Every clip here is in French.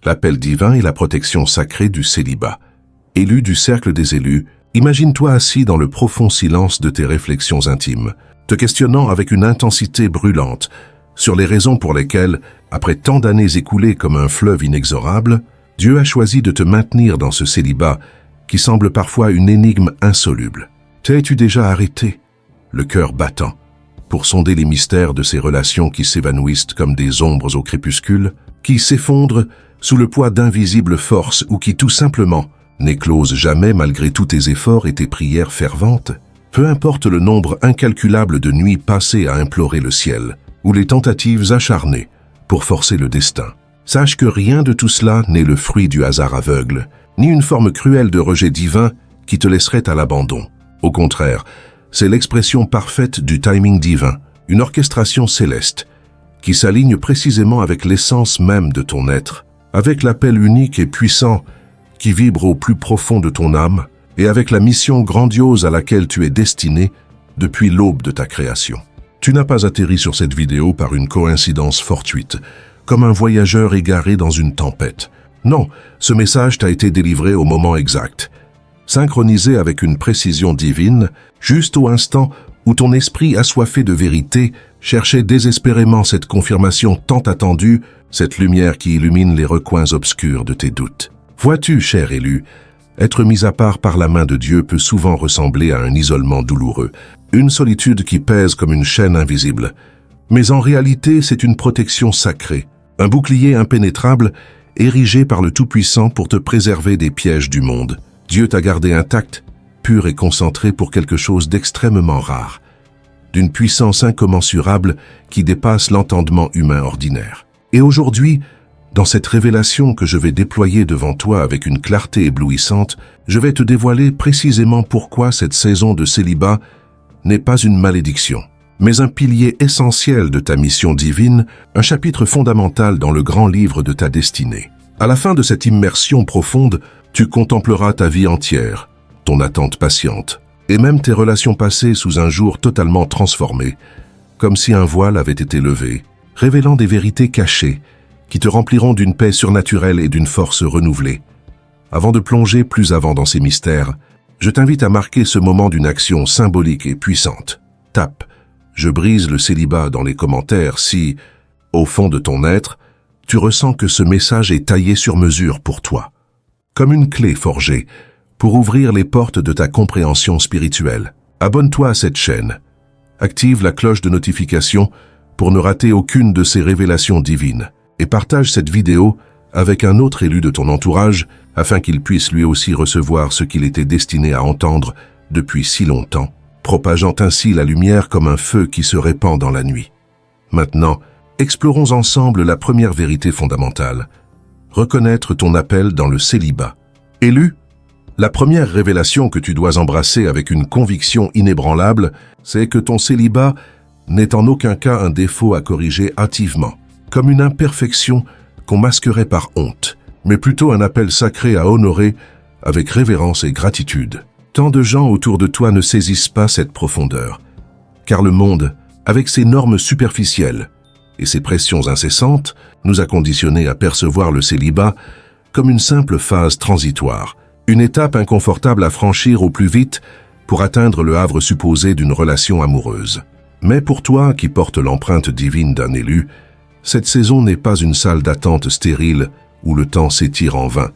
l'appel divin et la protection sacrée du célibat. Élu du cercle des élus, imagine-toi assis dans le profond silence de tes réflexions intimes, te questionnant avec une intensité brûlante sur les raisons pour lesquelles, après tant d'années écoulées comme un fleuve inexorable, Dieu a choisi de te maintenir dans ce célibat qui semble parfois une énigme insoluble. T'es-tu déjà arrêté, le cœur battant, pour sonder les mystères de ces relations qui s'évanouissent comme des ombres au crépuscule, qui s'effondrent sous le poids d'invisibles forces ou qui tout simplement n'éclosent jamais malgré tous tes efforts et tes prières ferventes? Peu importe le nombre incalculable de nuits passées à implorer le ciel, ou les tentatives acharnées pour forcer le destin, sache que rien de tout cela n'est le fruit du hasard aveugle, ni une forme cruelle de rejet divin qui te laisserait à l'abandon. Au contraire, c'est l'expression parfaite du timing divin, une orchestration céleste, qui s'aligne précisément avec l'essence même de ton être, avec l'appel unique et puissant qui vibre au plus profond de ton âme, et avec la mission grandiose à laquelle tu es destiné depuis l'aube de ta création. Tu n'as pas atterri sur cette vidéo par une coïncidence fortuite, comme un voyageur égaré dans une tempête. Non, ce message t'a été délivré au moment exact, synchronisé avec une précision divine, juste au instant où ton esprit assoiffé de vérité cherchait désespérément cette confirmation tant attendue, cette lumière qui illumine les recoins obscurs de tes doutes. Vois-tu, cher élu, être mis à part par la main de Dieu peut souvent ressembler à un isolement douloureux, une solitude qui pèse comme une chaîne invisible. Mais en réalité, c'est une protection sacrée, un bouclier impénétrable érigé par le Tout-Puissant pour te préserver des pièges du monde. Dieu t'a gardé intact, pur et concentré pour quelque chose d'extrêmement rare, d'une puissance incommensurable qui dépasse l'entendement humain ordinaire. Et aujourd'hui, dans cette révélation que je vais déployer devant toi avec une clarté éblouissante, je vais te dévoiler précisément pourquoi cette saison de célibat n'est pas une malédiction, mais un pilier essentiel de ta mission divine, un chapitre fondamental dans le grand livre de ta destinée. À la fin de cette immersion profonde, tu contempleras ta vie entière, ton attente patiente, et même tes relations passées sous un jour totalement transformé, comme si un voile avait été levé, révélant des vérités cachées, qui te rempliront d'une paix surnaturelle et d'une force renouvelée. Avant de plonger plus avant dans ces mystères, je t'invite à marquer ce moment d'une action symbolique et puissante. Tape « Je brise le célibat » dans les commentaires si, au fond de ton être, tu ressens que ce message est taillé sur mesure pour toi, comme une clé forgée pour ouvrir les portes de ta compréhension spirituelle. Abonne-toi à cette chaîne. Active la cloche de notification pour ne rater aucune de ces révélations divines. Et partage cette vidéo avec un autre élu de ton entourage afin qu'il puisse lui aussi recevoir ce qu'il était destiné à entendre depuis si longtemps, propageant ainsi la lumière comme un feu qui se répand dans la nuit. Maintenant, explorons ensemble la première vérité fondamentale. Reconnaître ton appel dans le célibat. Élu, la première révélation que tu dois embrasser avec une conviction inébranlable, c'est que ton célibat n'est en aucun cas un défaut à corriger hâtivement, comme une imperfection qu'on masquerait par honte, mais plutôt un appel sacré à honorer avec révérence et gratitude. Tant de gens autour de toi ne saisissent pas cette profondeur, car le monde, avec ses normes superficielles et ses pressions incessantes, nous a conditionnés à percevoir le célibat comme une simple phase transitoire, une étape inconfortable à franchir au plus vite pour atteindre le havre supposé d'une relation amoureuse. Mais pour toi, qui porte l'empreinte divine d'un élu, cette saison n'est pas une salle d'attente stérile où le temps s'étire en vain.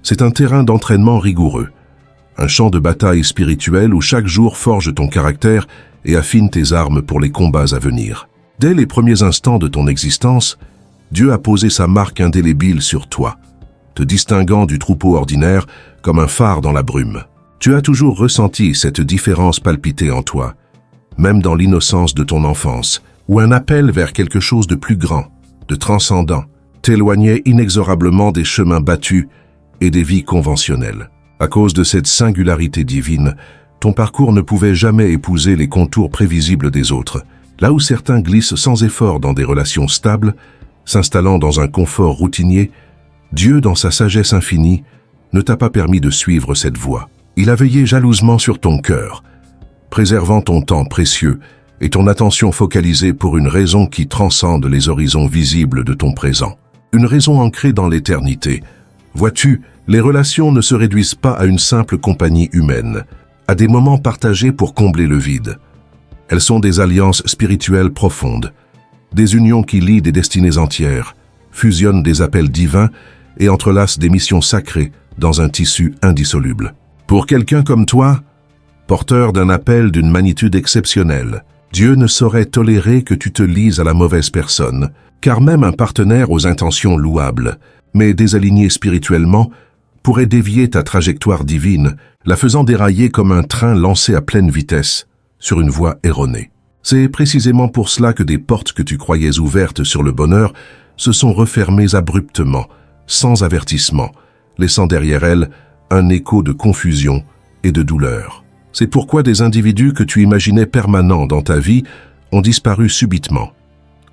C'est un terrain d'entraînement rigoureux, un champ de bataille spirituel où chaque jour forge ton caractère et affine tes armes pour les combats à venir. Dès les premiers instants de ton existence, Dieu a posé sa marque indélébile sur toi, te distinguant du troupeau ordinaire comme un phare dans la brume. Tu as toujours ressenti cette différence palpiter en toi, même dans l'innocence de ton enfance, où un appel vers quelque chose de plus grand, de transcendant, t'éloignait inexorablement des chemins battus et des vies conventionnelles. À cause de cette singularité divine, ton parcours ne pouvait jamais épouser les contours prévisibles des autres. Là où certains glissent sans effort dans des relations stables, s'installant dans un confort routinier, Dieu, dans sa sagesse infinie, ne t'a pas permis de suivre cette voie. Il a veillé jalousement sur ton cœur, préservant ton temps précieux et ton attention focalisée pour une raison qui transcende les horizons visibles de ton présent. une raison ancrée dans l'éternité. Vois-tu, les relations ne se réduisent pas à une simple compagnie humaine, à des moments partagés pour combler le vide. Elles sont des alliances spirituelles profondes, des unions qui lient des destinées entières, fusionnent des appels divins et entrelacent des missions sacrées dans un tissu indissoluble. Pour quelqu'un comme toi, porteur d'un appel d'une magnitude exceptionnelle, Dieu ne saurait tolérer que tu te lies à la mauvaise personne, car même un partenaire aux intentions louables, mais désaligné spirituellement, pourrait dévier ta trajectoire divine, la faisant dérailler comme un train lancé à pleine vitesse sur une voie erronée. C'est précisément pour cela que des portes que tu croyais ouvertes sur le bonheur se sont refermées abruptement, sans avertissement, laissant derrière elles un écho de confusion et de douleur. C'est pourquoi des individus que tu imaginais permanents dans ta vie ont disparu subitement,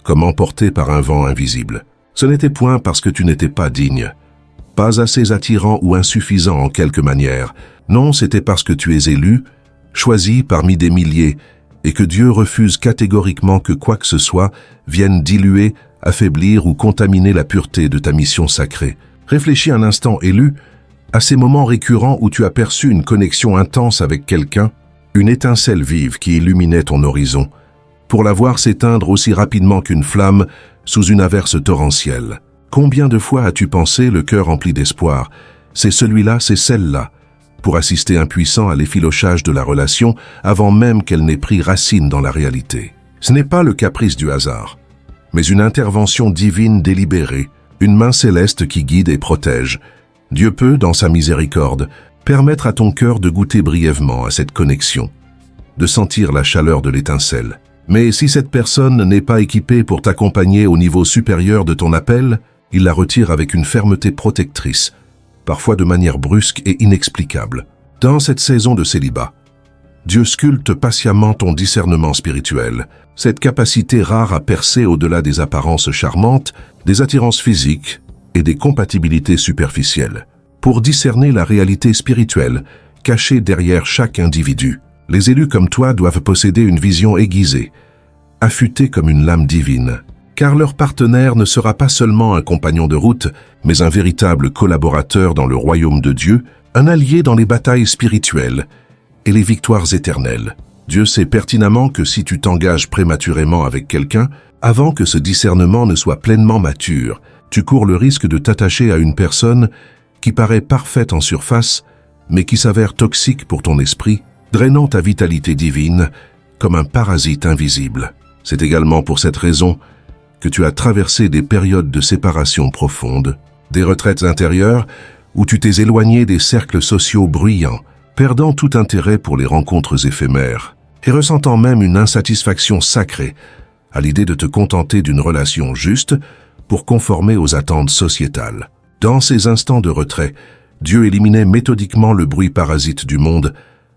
comme emportés par un vent invisible. Ce n'était point parce que tu n'étais pas digne, pas assez attirant ou insuffisant en quelque manière. Non, c'était parce que tu es élu, choisi parmi des milliers, et que Dieu refuse catégoriquement que quoi que ce soit vienne diluer, affaiblir ou contaminer la pureté de ta mission sacrée. Réfléchis un instant, élu, à ces moments récurrents où tu as perçu une connexion intense avec quelqu'un, une étincelle vive qui illuminait ton horizon, pour la voir s'éteindre aussi rapidement qu'une flamme sous une averse torrentielle. Combien de fois as-tu pensé, le cœur rempli d'espoir, c'est celui-là, c'est celle-là, pour assister impuissant à l'effilochage de la relation avant même qu'elle n'ait pris racine dans la réalité. Ce n'est pas le caprice du hasard, mais une intervention divine délibérée, une main céleste qui guide et protège. Dieu peut, dans sa miséricorde, permettre à ton cœur de goûter brièvement à cette connexion, de sentir la chaleur de l'étincelle. Mais si cette personne n'est pas équipée pour t'accompagner au niveau supérieur de ton appel, il la retire avec une fermeté protectrice, parfois de manière brusque et inexplicable. Dans cette saison de célibat, Dieu sculpte patiemment ton discernement spirituel, cette capacité rare à percer au-delà des apparences charmantes, des attirances physiques et des compatibilités superficielles, pour discerner la réalité spirituelle cachée derrière chaque individu. Les élus comme toi doivent posséder une vision aiguisée, affûtée comme une lame divine, car leur partenaire ne sera pas seulement un compagnon de route, mais un véritable collaborateur dans le royaume de Dieu, un allié dans les batailles spirituelles et les victoires éternelles. Dieu sait pertinemment que si tu t'engages prématurément avec quelqu'un, avant que ce discernement ne soit pleinement mature, tu cours le risque de t'attacher à une personne qui paraît parfaite en surface, mais qui s'avère toxique pour ton esprit, drainant ta vitalité divine comme un parasite invisible. C'est également pour cette raison que tu as traversé des périodes de séparation profonde, des retraites intérieures où tu t'es éloigné des cercles sociaux bruyants, perdant tout intérêt pour les rencontres éphémères et ressentant même une insatisfaction sacrée à l'idée de te contenter d'une relation juste pour conformer aux attentes sociétales. Dans ces instants de retrait, Dieu éliminait méthodiquement le bruit parasite du monde,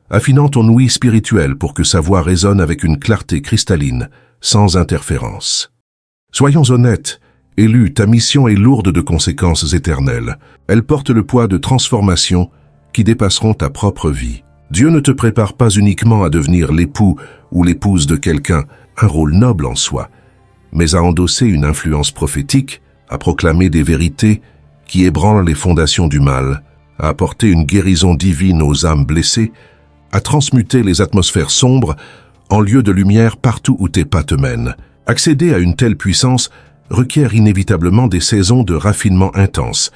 affinant ton ouïe spirituelle pour que sa voix résonne avec une clarté cristalline, sans interférence. Soyons honnêtes, élu, ta mission est lourde de conséquences éternelles. Elle porte le poids de transformations qui dépasseront ta propre vie. Dieu ne te prépare pas uniquement à devenir l'époux ou l'épouse de quelqu'un, un rôle noble en soi, mais à endosser une influence prophétique, à proclamer des vérités qui ébranlent les fondations du mal, à apporter une guérison divine aux âmes blessées, à transmuter les atmosphères sombres en lieu de lumière partout où tes pas te mènent. Accéder à une telle puissance requiert inévitablement des saisons de raffinement intense,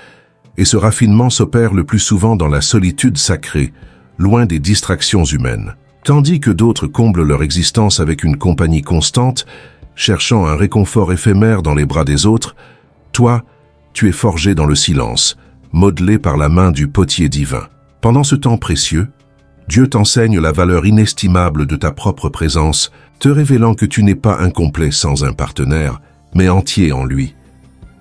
et ce raffinement s'opère le plus souvent dans la solitude sacrée, loin des distractions humaines. Tandis que d'autres comblent leur existence avec une compagnie constante, cherchant un réconfort éphémère dans les bras des autres, toi, tu es forgé dans le silence, modelé par la main du potier divin. Pendant ce temps précieux, Dieu t'enseigne la valeur inestimable de ta propre présence, te révélant que tu n'es pas incomplet sans un partenaire, mais entier en lui.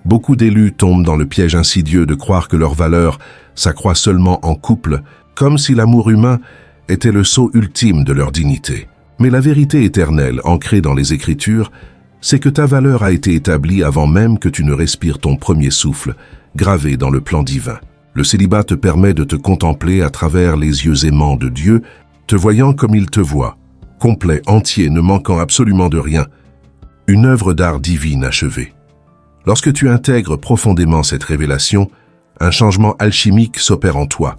Beaucoup d'élus tombent dans le piège insidieux de croire que leur valeur s'accroît seulement en couple, comme si l'amour humain était le sceau ultime de leur dignité. Mais la vérité éternelle, ancrée dans les Écritures, c'est que ta valeur a été établie avant même que tu ne respires ton premier souffle, gravé dans le plan divin. Le célibat te permet de te contempler à travers les yeux aimants de Dieu, te voyant comme il te voit, complet, entier, ne manquant absolument de rien, une œuvre d'art divine achevée. Lorsque tu intègres profondément cette révélation, un changement alchimique s'opère en toi.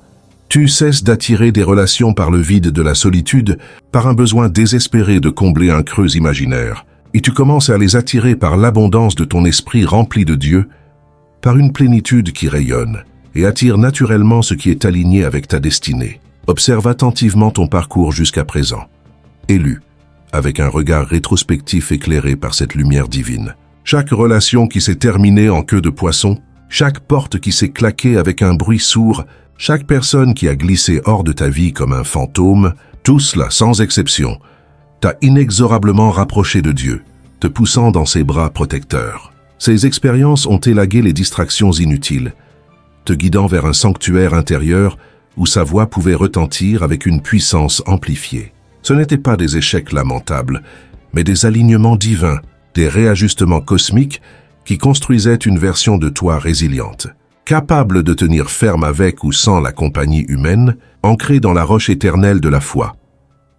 Tu cesses d'attirer des relations par le vide de la solitude, par un besoin désespéré de combler un creux imaginaire, et tu commences à les attirer par l'abondance de ton esprit rempli de Dieu, par une plénitude qui rayonne, et attire naturellement ce qui est aligné avec ta destinée. Observe attentivement ton parcours jusqu'à présent. Élu, avec un regard rétrospectif éclairé par cette lumière divine. Chaque relation qui s'est terminée en queue de poisson, chaque porte qui s'est claquée avec un bruit sourd, chaque personne qui a glissé hors de ta vie comme un fantôme, tout cela, sans exception, t'a inexorablement rapproché de Dieu, te poussant dans ses bras protecteurs. Ces expériences ont élagué les distractions inutiles, te guidant vers un sanctuaire intérieur où sa voix pouvait retentir avec une puissance amplifiée. Ce n'étaient pas des échecs lamentables, mais des alignements divins, des réajustements cosmiques qui construisaient une version de toi résiliente, capable de tenir ferme avec ou sans la compagnie humaine, ancrée dans la roche éternelle de la foi.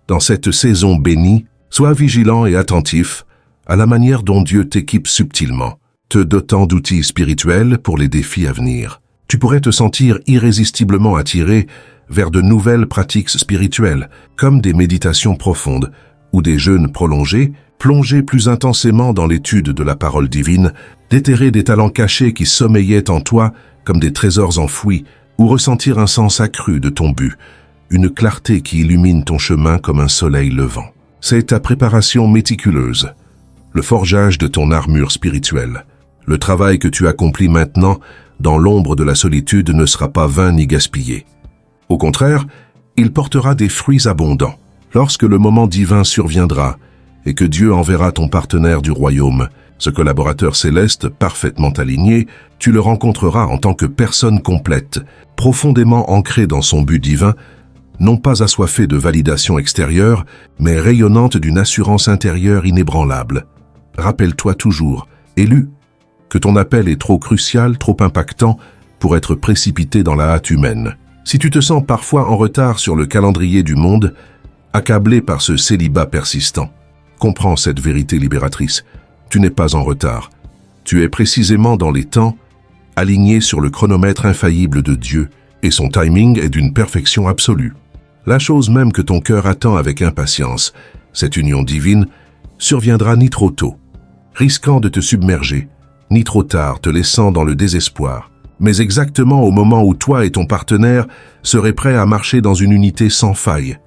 Dans cette saison bénie, sois vigilant et attentif à la manière dont Dieu t'équipe subtilement, te dotant d'outils spirituels pour les défis à venir. Tu pourrais te sentir irrésistiblement attiré vers de nouvelles pratiques spirituelles, comme des méditations profondes ou des jeûnes prolongés, plonger plus intensément dans l'étude de la parole divine, déterrer des talents cachés qui sommeillaient en toi comme des trésors enfouis, ou ressentir un sens accru de ton but, une clarté qui illumine ton chemin comme un soleil levant. C'est ta préparation méticuleuse, le forgeage de ton armure spirituelle. Le travail que tu accomplis maintenant, dans l'ombre de la solitude, ne sera pas vain ni gaspillé. Au contraire, il portera des fruits abondants. Lorsque le moment divin surviendra et que Dieu enverra ton partenaire du royaume, ce collaborateur céleste parfaitement aligné, tu le rencontreras en tant que personne complète, profondément ancrée dans son but divin, non pas assoiffée de validation extérieure, mais rayonnante d'une assurance intérieure inébranlable. Rappelle-toi toujours, élu, que ton appel est trop crucial, trop impactant pour être précipité dans la hâte humaine. Si tu te sens parfois en retard sur le calendrier du monde, accablé par ce célibat persistant, comprends cette vérité libératrice. Tu n'es pas en retard. Tu es précisément dans les temps, aligné sur le chronomètre infaillible de Dieu, et son timing est d'une perfection absolue. La chose même que ton cœur attend avec impatience, cette union divine, surviendra ni trop tôt, risquant de te submerger, ni trop tard, te laissant dans le désespoir, mais exactement au moment où toi et ton partenaire seraient prêts à marcher dans une unité sans faille,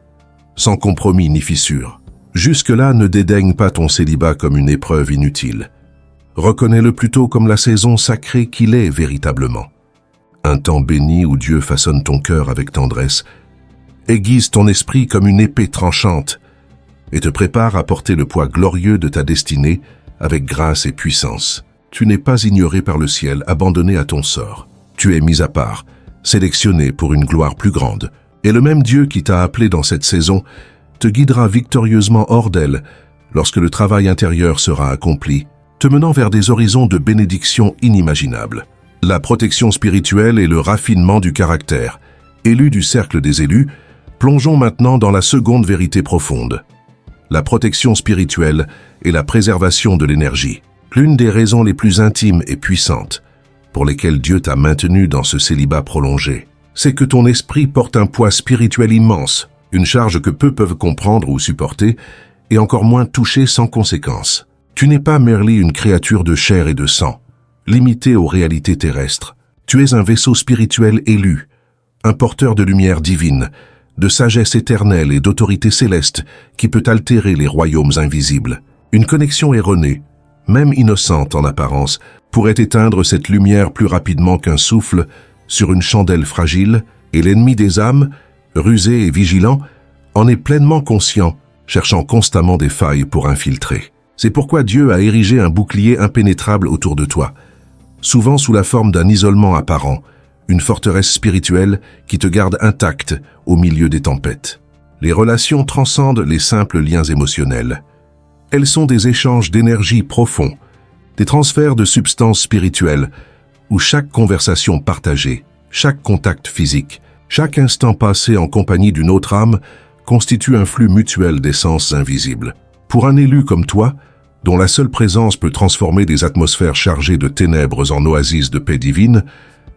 sans compromis ni fissure. Jusque-là, ne dédaigne pas ton célibat comme une épreuve inutile. Reconnais-le plutôt comme la saison sacrée qu'il est véritablement. Un temps béni où Dieu façonne ton cœur avec tendresse, aiguise ton esprit comme une épée tranchante et te prépare à porter le poids glorieux de ta destinée avec grâce et puissance. Tu n'es pas ignoré par le ciel, abandonné à ton sort. Tu es mis à part, sélectionné pour une gloire plus grande. Et le même Dieu qui t'a appelé dans cette saison te guidera victorieusement hors d'elle lorsque le travail intérieur sera accompli, te menant vers des horizons de bénédiction inimaginables. La protection spirituelle et le raffinement du caractère. Élus du cercle des élus, plongeons maintenant dans la seconde vérité profonde. La protection spirituelle et la préservation de l'énergie. L'une des raisons les plus intimes et puissantes pour lesquelles Dieu t'a maintenu dans ce célibat prolongé, c'est que ton esprit porte un poids spirituel immense, une charge que peu peuvent comprendre ou supporter, et encore moins toucher sans conséquence. Tu n'es pas merely une créature de chair et de sang, limitée aux réalités terrestres. Tu es un vaisseau spirituel élu, un porteur de lumière divine, de sagesse éternelle et d'autorité céleste qui peut altérer les royaumes invisibles. Une connexion erronée, même innocente en apparence, pourrait éteindre cette lumière plus rapidement qu'un souffle sur une chandelle fragile, et l'ennemi des âmes, rusé et vigilant, en est pleinement conscient, cherchant constamment des failles pour infiltrer. C'est pourquoi Dieu a érigé un bouclier impénétrable autour de toi, souvent sous la forme d'un isolement apparent, une forteresse spirituelle qui te garde intacte au milieu des tempêtes. Les relations transcendent les simples liens émotionnels. Elles sont des échanges d'énergie profonds, des transferts de substances spirituelles, où chaque conversation partagée, chaque contact physique, chaque instant passé en compagnie d'une autre âme constitue un flux mutuel d'essences invisibles. Pour un élu comme toi, dont la seule présence peut transformer des atmosphères chargées de ténèbres en oasis de paix divine,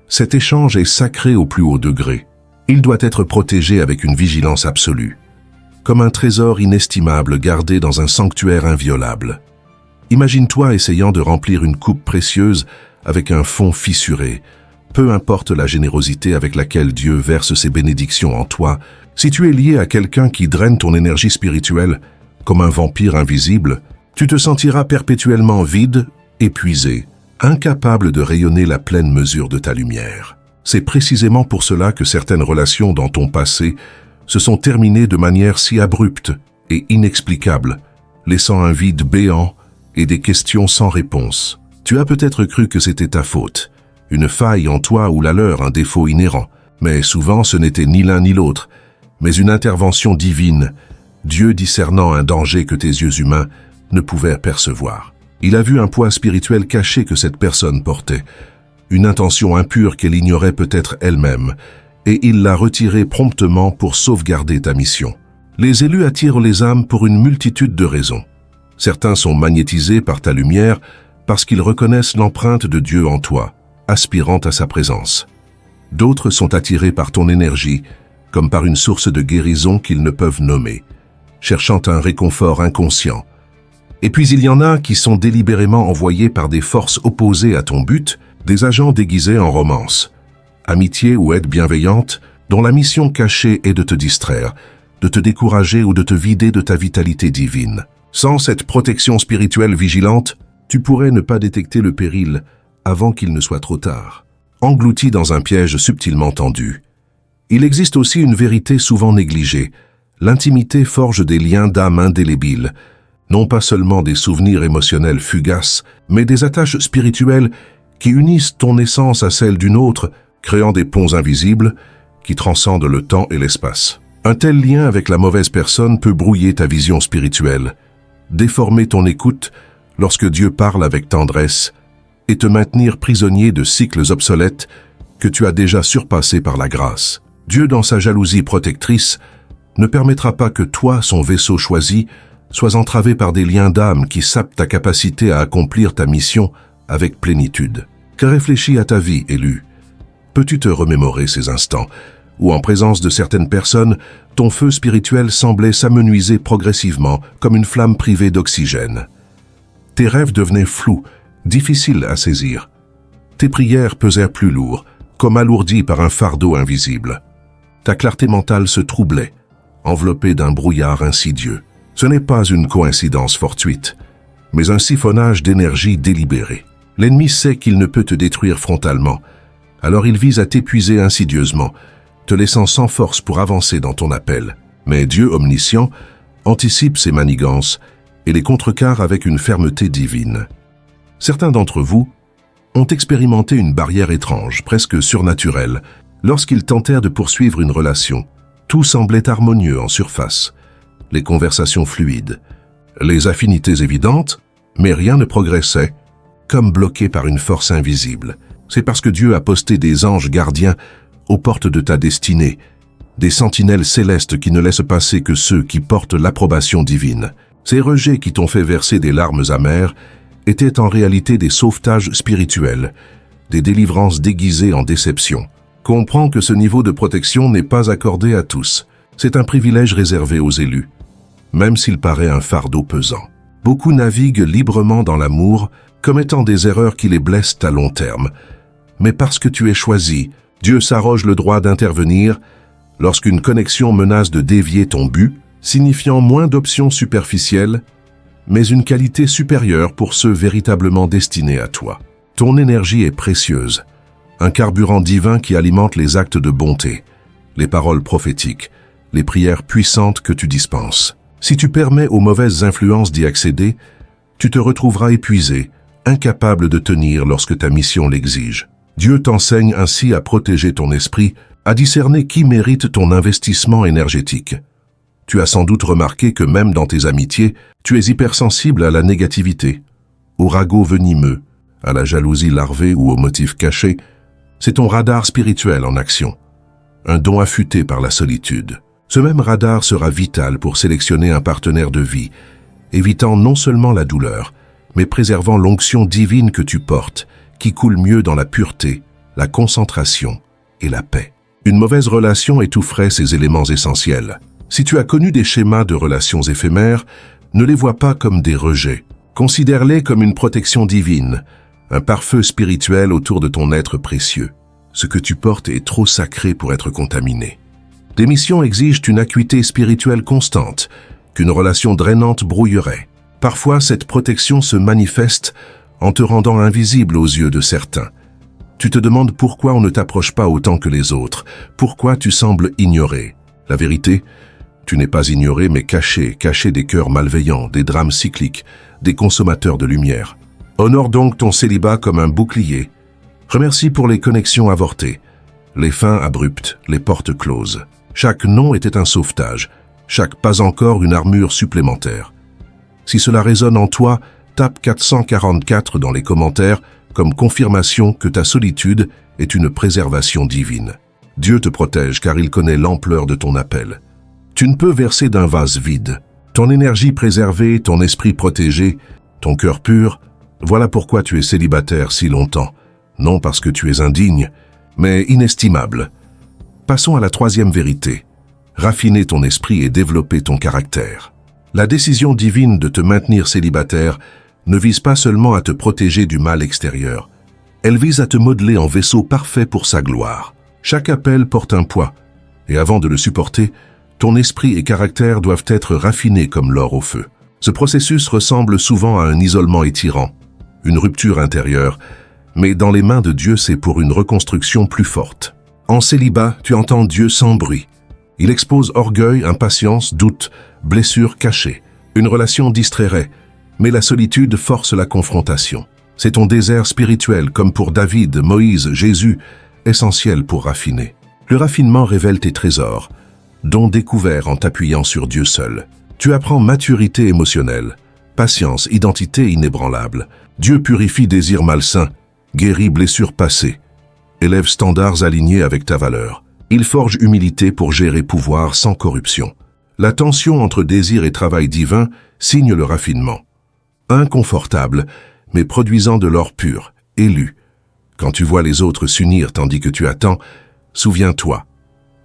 cet échange est sacré au plus haut degré. Il doit être protégé avec une vigilance absolue, comme un trésor inestimable gardé dans un sanctuaire inviolable. Imagine-toi essayant de remplir une coupe précieuse avec un fond fissuré. Peu importe la générosité avec laquelle Dieu verse ses bénédictions en toi, si tu es lié à quelqu'un qui draine ton énergie spirituelle, comme un vampire invisible, tu te sentiras perpétuellement vide, épuisé, incapable de rayonner la pleine mesure de ta lumière. C'est précisément pour cela que certaines relations dans ton passé se sont terminées de manière si abrupte et inexplicable, laissant un vide béant et des questions sans réponse. Tu as peut-être cru que c'était ta faute, une faille en toi ou la leur, un défaut inhérent, mais souvent ce n'était ni l'un ni l'autre, mais une intervention divine, Dieu discernant un danger que tes yeux humains ne pouvaient percevoir. Il a vu un poids spirituel caché que cette personne portait, une intention impure qu'elle ignorait peut-être elle-même, et il l'a retirée promptement pour sauvegarder ta mission. Les élus attirent les âmes pour une multitude de raisons. Certains sont magnétisés par ta lumière parce qu'ils reconnaissent l'empreinte de Dieu en toi, aspirant à sa présence. D'autres sont attirés par ton énergie, comme par une source de guérison qu'ils ne peuvent nommer, cherchant un réconfort inconscient. Et puis il y en a qui sont délibérément envoyés par des forces opposées à ton but, des agents déguisés en romance, amitié ou aide bienveillante, dont la mission cachée est de te distraire, de te décourager ou de te vider de ta vitalité divine. Sans cette protection spirituelle vigilante, tu pourrais ne pas détecter le péril avant qu'il ne soit trop tard, englouti dans un piège subtilement tendu. Il existe aussi une vérité souvent négligée. L'intimité forge des liens d'âme indélébiles, non pas seulement des souvenirs émotionnels fugaces, mais des attaches spirituelles qui unissent ton essence à celle d'une autre, créant des ponts invisibles qui transcendent le temps et l'espace. Un tel lien avec la mauvaise personne peut brouiller ta vision spirituelle, déformer ton écoute lorsque Dieu parle avec tendresse et te maintenir prisonnier de cycles obsolètes que tu as déjà surpassés par la grâce. Dieu, dans sa jalousie protectrice, ne permettra pas que toi, son vaisseau choisi, sois entravé par des liens d'âme qui sapent ta capacité à accomplir ta mission avec plénitude. Car réfléchis à ta vie, élu. Peux-tu te remémorer ces instants où, en présence de certaines personnes, ton feu spirituel semblait s'amenuiser progressivement comme une flamme privée d'oxygène? Tes rêves devenaient flous, difficiles à saisir. Tes prières pesèrent plus lourd, comme alourdies par un fardeau invisible. Ta clarté mentale se troublait, enveloppée d'un brouillard insidieux. Ce n'est pas une coïncidence fortuite, mais un siphonnage d'énergie délibéré. L'ennemi sait qu'il ne peut te détruire frontalement, alors il vise à t'épuiser insidieusement, te laissant sans force pour avancer dans ton appel. Mais Dieu omniscient anticipe ces manigances et les contrecarre avec une fermeté divine. Certains d'entre vous ont expérimenté une barrière étrange, presque surnaturelle, lorsqu'ils tentèrent de poursuivre une relation. Tout semblait harmonieux en surface, les conversations fluides, les affinités évidentes, mais rien ne progressait, comme bloqué par une force invisible. C'est parce que Dieu a posté des anges gardiens aux portes de ta destinée, des sentinelles célestes qui ne laissent passer que ceux qui portent l'approbation divine. Ces rejets qui t'ont fait verser des larmes amères étaient en réalité des sauvetages spirituels, des délivrances déguisées en déception. Comprends que ce niveau de protection n'est pas accordé à tous. C'est un privilège réservé aux élus, même s'il paraît un fardeau pesant. Beaucoup naviguent librement dans l'amour, commettant des erreurs qui les blessent à long terme. Mais parce que tu es choisi, Dieu s'arroge le droit d'intervenir lorsqu'une connexion menace de dévier ton but, signifiant moins d'options superficielles, mais une qualité supérieure pour ceux véritablement destinés à toi. Ton énergie est précieuse, un carburant divin qui alimente les actes de bonté, les paroles prophétiques, les prières puissantes que tu dispenses. Si tu permets aux mauvaises influences d'y accéder, tu te retrouveras épuisé, incapable de tenir lorsque ta mission l'exige. Dieu t'enseigne ainsi à protéger ton esprit, à discerner qui mérite ton investissement énergétique. Tu as sans doute remarqué que même dans tes amitiés, tu es hypersensible à la négativité, au ragot venimeux, à la jalousie larvée ou aux motifs cachés. C'est ton radar spirituel en action, un don affûté par la solitude. Ce même radar sera vital pour sélectionner un partenaire de vie évitant non seulement la douleur, mais préservant l'onction divine que tu portes, qui coule mieux dans la pureté, la concentration et la paix. Une mauvaise relation étoufferait ces éléments essentiels. Si tu as connu des schémas de relations éphémères, ne les vois pas comme des rejets. Considère-les comme une protection divine, un pare-feu spirituel autour de ton être précieux. Ce que tu portes est trop sacré pour être contaminé. Des missions exigent une acuité spirituelle constante, qu'une relation drainante brouillerait. Parfois, cette protection se manifeste en te rendant invisible aux yeux de certains. Tu te demandes pourquoi on ne t'approche pas autant que les autres, pourquoi tu sembles ignoré. La vérité, tu n'es pas ignoré mais caché des cœurs malveillants, des drames cycliques, des consommateurs de lumière. Honore donc ton célibat comme un bouclier. Remercie pour les connexions avortées, les fins abruptes, les portes closes. Chaque non était un sauvetage, chaque pas encore une armure supplémentaire. Si cela résonne en toi, tape 444 dans les commentaires comme confirmation que ta solitude est une préservation divine. Dieu te protège car il connaît l'ampleur de ton appel. Tu ne peux verser d'un vase vide. Ton énergie préservée, ton esprit protégé, ton cœur pur, voilà pourquoi tu es célibataire si longtemps. Non parce que tu es indigne, mais inestimable. Passons à la troisième vérité. Raffiner ton esprit et développer ton caractère. La décision divine de te maintenir célibataire ne vise pas seulement à te protéger du mal extérieur. Elle vise à te modeler en vaisseau parfait pour sa gloire. Chaque appel porte un poids, et avant de le supporter, ton esprit et caractère doivent être raffinés comme l'or au feu. Ce processus ressemble souvent à un isolement étirant, une rupture intérieure, mais dans les mains de Dieu, c'est pour une reconstruction plus forte. En célibat, tu entends Dieu sans bruit. Il expose orgueil, impatience, doute, blessures cachées. Une relation distrairait, mais la solitude force la confrontation. C'est ton désert spirituel, comme pour David, Moïse, Jésus, essentiel pour raffiner. Le raffinement révèle tes trésors, dons découverts en t'appuyant sur Dieu seul. Tu apprends maturité émotionnelle, patience, identité inébranlable. Dieu purifie désirs malsains, guérit blessures passées, élève standards alignés avec ta valeur. Il forge humilité pour gérer pouvoir sans corruption. La tension entre désir et travail divin signe le raffinement. Inconfortable, mais produisant de l'or pur, élu. Quand tu vois les autres s'unir tandis que tu attends, souviens-toi,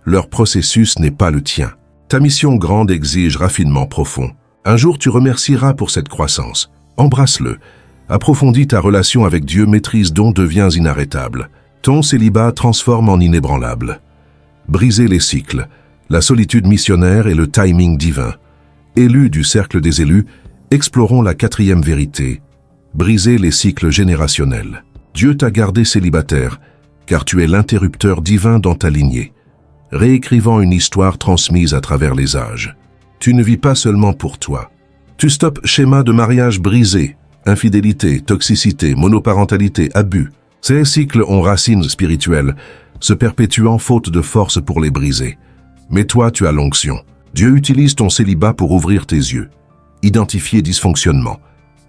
leur processus n'est pas le tien. Ta mission grande exige raffinement profond. Un jour tu remercieras pour cette croissance. Embrasse-le. Approfondis ta relation avec Dieu, maîtrise dont deviens inarrêtable. Ton célibat transforme en inébranlable. Briser les cycles, la solitude missionnaire et le timing divin. Élus du cercle des élus, explorons la quatrième vérité. Briser les cycles générationnels. Dieu t'a gardé célibataire, car tu es l'interrupteur divin dans ta lignée, réécrivant une histoire transmise à travers les âges. Tu ne vis pas seulement pour toi. Tu stoppes schémas de mariage brisés, infidélité, toxicité, monoparentalité, abus. Ces cycles ont racines spirituelles, se perpétuant faute de force pour les briser. Mais toi, tu as l'onction. Dieu utilise ton célibat pour ouvrir tes yeux, identifier dysfonctionnements,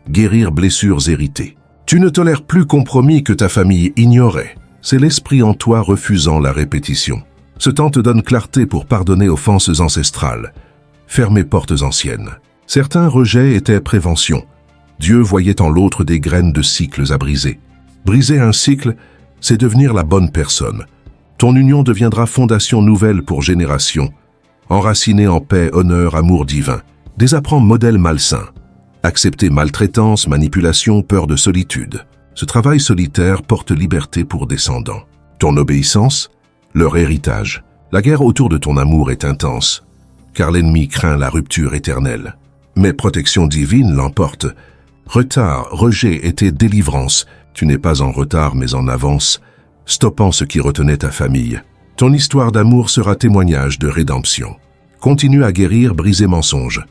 guérir blessures héritées. Tu ne tolères plus compromis que ta famille ignorait. C'est l'esprit en toi refusant la répétition. Ce temps te donne clarté pour pardonner offenses ancestrales, fermer portes anciennes. Certains rejets étaient prévention. Dieu voyait en l'autre des graines de cycles à briser. Briser un cycle, c'est devenir la bonne personne. Ton union deviendra fondation nouvelle pour générations, enracinée en paix, honneur, amour divin. Désapprends modèles malsains. Accepter maltraitance, manipulation, peur de solitude. Ce travail solitaire porte liberté pour descendants. Ton obéissance, leur héritage. La guerre autour de ton amour est intense, car l'ennemi craint la rupture éternelle. Mais protection divine l'emporte. Retard, rejet était délivrance. Tu n'es pas en retard mais en avance, stoppant ce qui retenait ta famille. Ton histoire d'amour sera témoignage de rédemption. Continue à guérir, briser mensonges.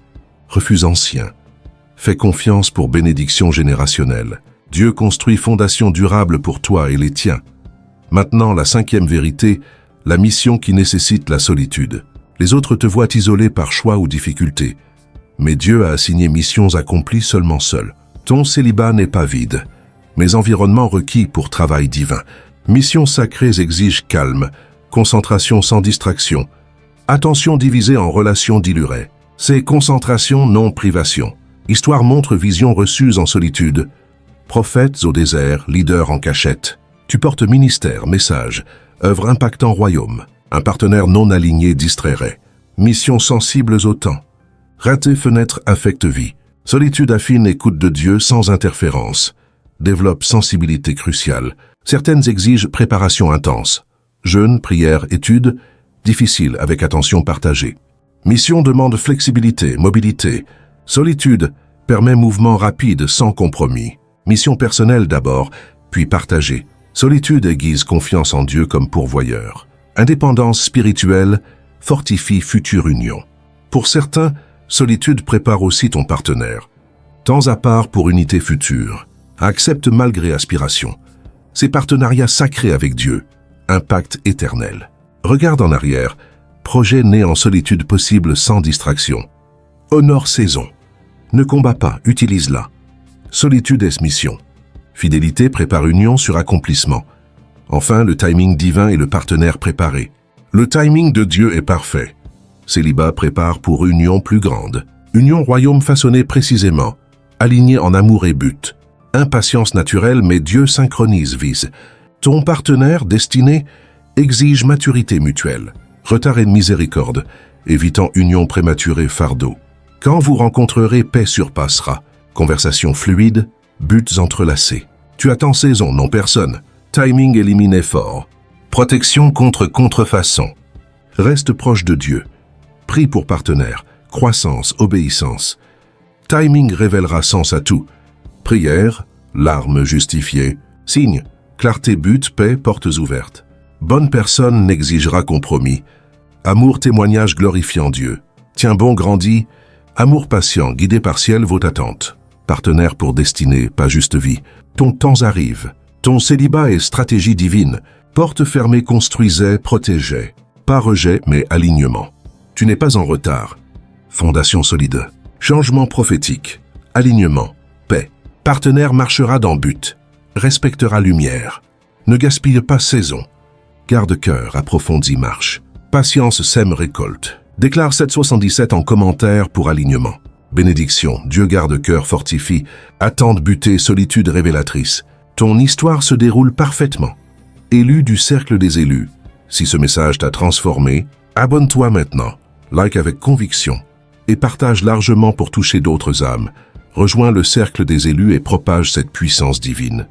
Refuse ancien. Fais confiance pour bénédiction générationnelle. Dieu construit fondation durable pour toi et les tiens. Maintenant, la cinquième vérité, la mission qui nécessite la solitude. Les autres te voient isolé par choix ou difficulté. Mais Dieu a assigné missions accomplies seulement seul. Ton célibat n'est pas vide, mais environnement requis pour travail divin. Missions sacrées exigent calme, concentration sans distraction, attention divisée en relations diluées. C'est concentration, non privation. Histoire montre visions reçues en solitude. Prophètes au désert, leaders en cachette. Tu portes ministère, message, œuvre impactant royaume. Un partenaire non aligné distrairait. Missions sensibles au temps. Raté fenêtre affecte vie. Solitude affine écoute de Dieu sans interférence. Développe sensibilité cruciale. Certaines exigent préparation intense. Jeûne, prière, étude, difficile avec attention partagée. Mission demande flexibilité, mobilité. Solitude permet mouvement rapide sans compromis. Mission personnelle d'abord, puis partagée. Solitude aiguise confiance en Dieu comme pourvoyeur. Indépendance spirituelle fortifie future union. Pour certains, solitude prépare aussi ton partenaire. Temps à part pour unité future. Accepte malgré aspiration. Ces partenariats sacrés avec Dieu. Impact éternel. Regarde en arrière. Projet né en solitude possible sans distraction. Honore saison. Ne combat pas, utilise-la. Solitude est mission. Fidélité prépare union sur accomplissement. Enfin, le timing divin et le partenaire préparé. Le timing de Dieu est parfait. Célibat prépare pour union plus grande. Union royaume façonnée précisément, alignée en amour et but. Impatience naturelle, mais Dieu synchronise vise. Ton partenaire destiné exige maturité mutuelle, retard et miséricorde, évitant union prématurée fardeau. Quand vous rencontrerez, paix surpassera. Conversation fluide, buts entrelacés. Tu attends saison, non personne. Timing élimine effort. Protection contre contrefaçon. Reste proche de Dieu. Prie pour partenaire. Croissance, obéissance. Timing révélera sens à tout. Prière, larmes justifiées. Signe, clarté, but, paix, portes ouvertes. Bonne personne n'exigera compromis. Amour, témoignage glorifiant Dieu. Tiens bon, grandis. Amour patient, guidé par ciel, vaut attente. Partenaire pour destinée, pas juste vie. Ton temps arrive. Ton célibat est stratégie divine. Porte fermée construisait, protégeait. Pas rejet, mais alignement. Tu n'es pas en retard. Fondation solide. Changement prophétique. Alignement. Paix. Partenaire marchera dans but. Respectera lumière. Ne gaspille pas saison. Garde cœur, approfondit marche. Patience sème récolte. Déclare 777 en commentaire pour alignement. Bénédiction, Dieu garde cœur fortifie. Attente butée, solitude révélatrice. Ton histoire se déroule parfaitement. Élu du cercle des élus. Si ce message t'a transformé, abonne-toi maintenant, like avec conviction et partage largement pour toucher d'autres âmes. Rejoins le cercle des élus et propage cette puissance divine.